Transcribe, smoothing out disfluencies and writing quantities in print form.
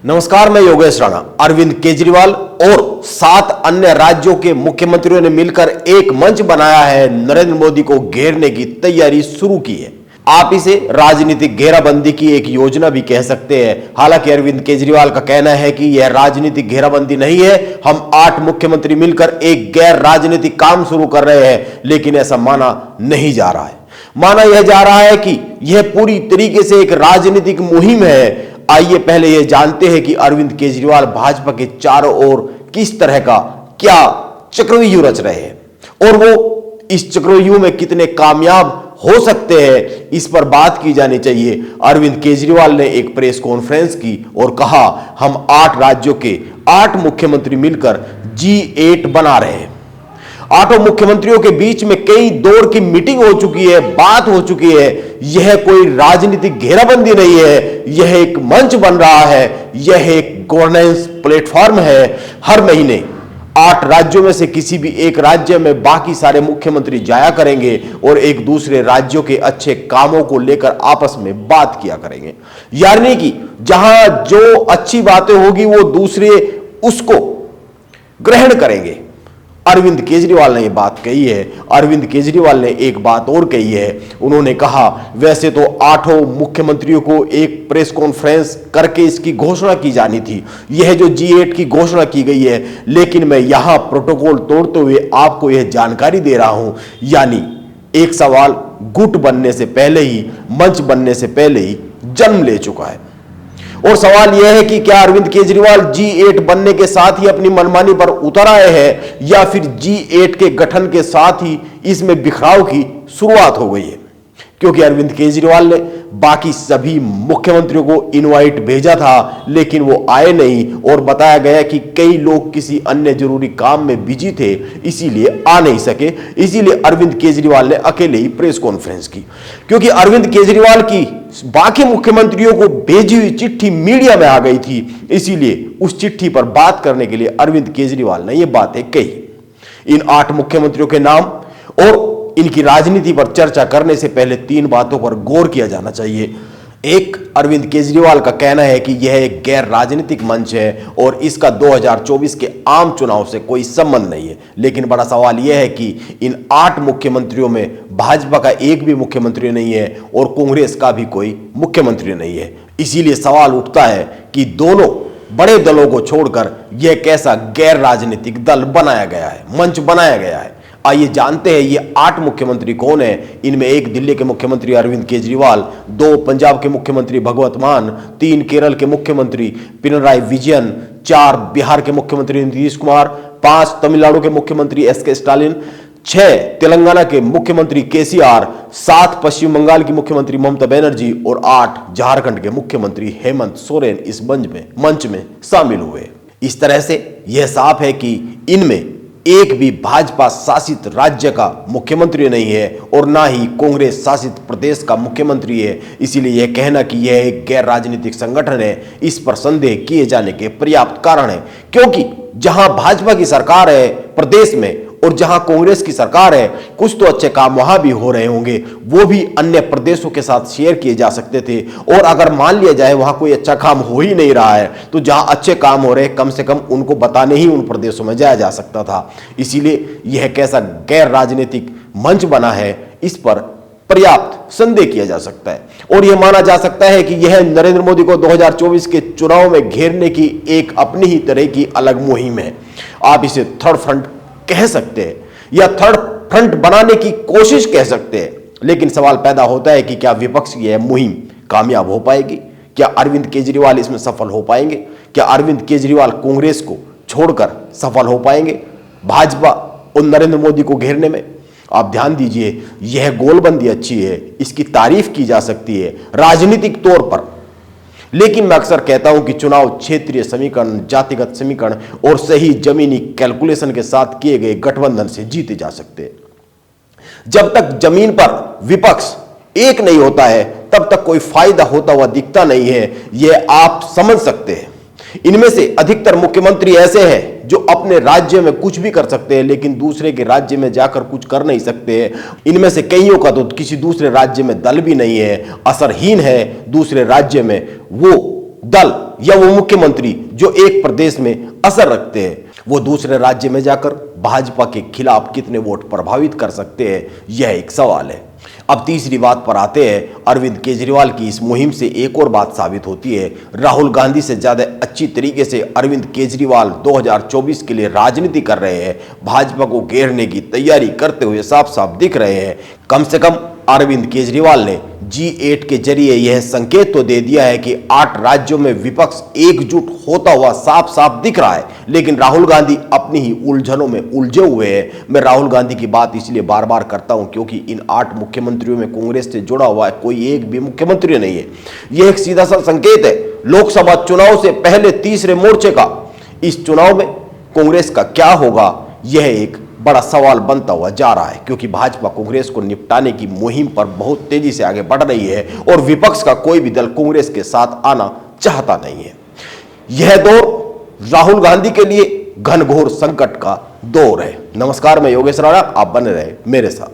नमस्कार, मैं योगेश राणा। अरविंद केजरीवाल और 7 अन्य राज्यों के मुख्यमंत्रियों ने मिलकर एक मंच बनाया है, नरेंद्र मोदी को घेरने की तैयारी शुरू की है। आप इसे राजनीतिक घेराबंदी की एक योजना भी कह सकते हैं। हालांकि अरविंद केजरीवाल का कहना है कि यह राजनीतिक घेराबंदी नहीं है, हम 8 मुख्यमंत्री मिलकर एक गैर राजनीतिक काम शुरू कर रहे हैं, लेकिन ऐसा माना नहीं जा रहा है। माना यह जा रहा है कि यह पूरी तरीके से एक राजनीतिक मुहिम है। आइए पहले यह जानते हैं कि अरविंद केजरीवाल भाजपा के चारों ओर किस तरह का क्या चक्रव्यूह रच रहे हैं और वो इस चक्रव्यूह में कितने कामयाब हो सकते हैं, इस पर बात की जानी चाहिए। अरविंद केजरीवाल ने एक प्रेस कॉन्फ्रेंस की और कहा, हम 8 राज्यों के 8 मुख्यमंत्री मिलकर G8 बना रहे हैं। 8 मुख्यमंत्रियों के बीच में कई दौर की मीटिंग हो चुकी है, बात हो चुकी है। यह कोई राजनीतिक घेराबंदी नहीं है, यह एक मंच बन रहा है, यह एक गवर्नेंस प्लेटफॉर्म है। हर महीने 8 राज्यों में से किसी भी एक राज्य में बाकी सारे मुख्यमंत्री जाया करेंगे और एक दूसरे राज्यों के अच्छे कामों को लेकर आपस में बात किया करेंगे। यानी कि जहां जो अच्छी बातें होगी वो दूसरे उसको ग्रहण करेंगे। अरविंद केजरीवाल ने यह बात कही है। अरविंद केजरीवाल ने एक बात और कही है। उन्होंने कहा, वैसे तो 8 मुख्यमंत्रियों को एक प्रेस कॉन्फ्रेंस करके इसकी घोषणा की जानी थी, यह जो G8 की घोषणा की गई है, लेकिन मैं यहां प्रोटोकॉल तोड़ते हुए आपको यह जानकारी दे रहा हूं। यानी एक सवाल गुट बनने से पहले ही, मंच बनने से पहले ही जन्म ले चुका है। और सवाल यह है कि क्या अरविंद केजरीवाल G8 बनने के साथ ही अपनी मनमानी पर उतर आए हैं या फिर G8 के गठन के साथ ही इसमें बिखराव की शुरुआत हो गई है। क्योंकि अरविंद केजरीवाल ने बाकी सभी मुख्यमंत्रियों को इनवाइट भेजा था, लेकिन वो आए नहीं और बताया गया कि कई लोग किसी अन्य जरूरी काम में बिजी थे, इसीलिए आ नहीं सके। इसीलिए अरविंद केजरीवाल ने अकेले ही प्रेस कॉन्फ्रेंस की। क्योंकि अरविंद केजरीवाल की बाकी मुख्यमंत्रियों को भेजी हुई चिट्ठी मीडिया में आ गई थी, इसीलिए उस चिट्ठी पर बात करने के लिए अरविंद केजरीवाल ने यह बातें कही। इन 8 मुख्यमंत्रियों के नाम और इनकी राजनीति पर चर्चा करने से पहले 3 बातों पर गौर किया जाना चाहिए। एक, अरविंद केजरीवाल का कहना है कि यह एक गैर राजनीतिक मंच है और इसका 2024 के आम चुनाव से कोई संबंध नहीं है। लेकिन बड़ा सवाल यह है कि इन 8 मुख्यमंत्रियों में भाजपा का एक भी मुख्यमंत्री नहीं है और कांग्रेस का भी कोई मुख्यमंत्री नहीं है। इसीलिए सवाल उठता है कि दोनों बड़े दलों को छोड़कर यह कैसा गैर राजनीतिक दल बनाया गया है, मंच बनाया गया है। आइए जानते हैं ये 8 मुख्यमंत्री कौन है। इनमें 1 दिल्ली के मुख्यमंत्री अरविंद केजरीवाल, 2 पंजाब के मुख्यमंत्री भगवत मान, 3 केरल के मुख्यमंत्री पिनराई विजयन, 4 बिहार के मुख्यमंत्री नीतीश कुमार, 5 तमिलनाडु के मुख्यमंत्री SK स्टालिन, 6 तेलंगाना के मुख्यमंत्री KCR, 7 पश्चिम बंगाल की मुख्यमंत्री ममता बनर्जी और 8 झारखंड के मुख्यमंत्री हेमंत सोरेन इस मंच में शामिल हुए। इस तरह से यह साफ है कि इनमें एक भी भाजपा शासित राज्य का मुख्यमंत्री नहीं है और ना ही कांग्रेस शासित प्रदेश का मुख्यमंत्री है। इसीलिए यह कहना कि यह एक गैर राजनीतिक संगठन है, इस पर संदेह किए जाने के पर्याप्त कारण है। क्योंकि जहां भाजपा की सरकार है प्रदेश में और जहां कांग्रेस की सरकार है, कुछ तो अच्छे काम वहां भी हो रहे होंगे, वो भी अन्य प्रदेशों के साथ शेयर किए जा सकते थे। और अगर मान लिया जाए वहां कोई अच्छा काम हो ही नहीं रहा है, तो जहां अच्छे काम हो रहे कम से कम उनको बताने ही उन प्रदेशों में जाया जा सकता था। इसीलिए यह कैसा गैर राजनीतिक मंच बना है, इस पर पर्याप्त संदेह किया जा सकता है। और यह माना जा सकता है कि यह नरेंद्र मोदी को 2024 के चुनाव में घेरने की एक अपनी ही तरह की अलग मुहिम है। आप इसे थर्ड फ्रंट कह सकते हैं या थर्ड फ्रंट बनाने की कोशिश कह सकते हैं। लेकिन सवाल पैदा होता है कि क्या विपक्ष की यह मुहिम कामयाब हो पाएगी? क्या अरविंद केजरीवाल इसमें सफल हो पाएंगे? क्या अरविंद केजरीवाल कांग्रेस को छोड़कर सफल हो पाएंगे भाजपा और नरेंद्र मोदी को घेरने में? आप ध्यान दीजिए, यह गोलबंदी अच्छी है, इसकी तारीफ की जा सकती है राजनीतिक तौर पर। लेकिन मैं अक्सर कहता हूं कि चुनाव क्षेत्रीय समीकरण, जातिगत समीकरण और सही जमीनी कैलकुलेशन के साथ किए गए गठबंधन से जीते जा सकते हैं। जब तक जमीन पर विपक्ष एक नहीं होता है, तब तक कोई फायदा होता हुआ दिखता नहीं है, यह आप समझ सकते हैं। इनमें से अधिकतर मुख्यमंत्री ऐसे हैं जो अपने राज्य में कुछ भी कर सकते हैं, लेकिन दूसरे के राज्य में जाकर कुछ कर नहीं सकते हैं। इनमें से कईयों का तो किसी दूसरे राज्य में दल भी नहीं है, असरहीन है दूसरे राज्य में वो दल या वो मुख्यमंत्री जो एक प्रदेश में असर रखते हैं वो दूसरे राज्य में जाकर भाजपा के खिलाफ कितने वोट प्रभावित कर सकते हैं, यह एक सवाल है। अब तीसरी बात पर आते हैं। अरविंद केजरीवाल की इस मुहिम से एक और बात साबित होती है, राहुल गांधी से ज्यादा अच्छी तरीके से अरविंद केजरीवाल 2024 के लिए राजनीति कर रहे हैं, भाजपा को घेरने की तैयारी करते हुए साफ साफ दिख रहे हैं। कम से कम अरविंद केजरीवाल ने G8 के जरिए यह संकेत तो दे दिया है कि 8 राज्यों में विपक्ष एकजुट होता हुआ साफ साफ दिख रहा है, लेकिन राहुल गांधी अपनी ही उलझनों में उलझे हुए हैं। मैं राहुल गांधी की बात इसलिए बार बार करता हूं क्योंकि इन 8 मुख्यमंत्रियों में कांग्रेस से जुड़ा हुआ कोई एक भी मुख्यमंत्री नहीं है। यह एक सीधा सा संकेत है लोकसभा चुनाव से पहले तीसरे मोर्चे का। इस चुनाव में कांग्रेस का क्या होगा, यह एक बड़ा सवाल बनता हुआ जा रहा है, क्योंकि भाजपा कांग्रेस को निपटाने की मुहिम पर बहुत तेजी से आगे बढ़ रही है और विपक्ष का कोई भी दल कांग्रेस के साथ आना चाहता नहीं है। यह दौर राहुल गांधी के लिए घनघोर संकट का दौर है। नमस्कार, मैं योगेश राणा, आप बने रहे मेरे साथ।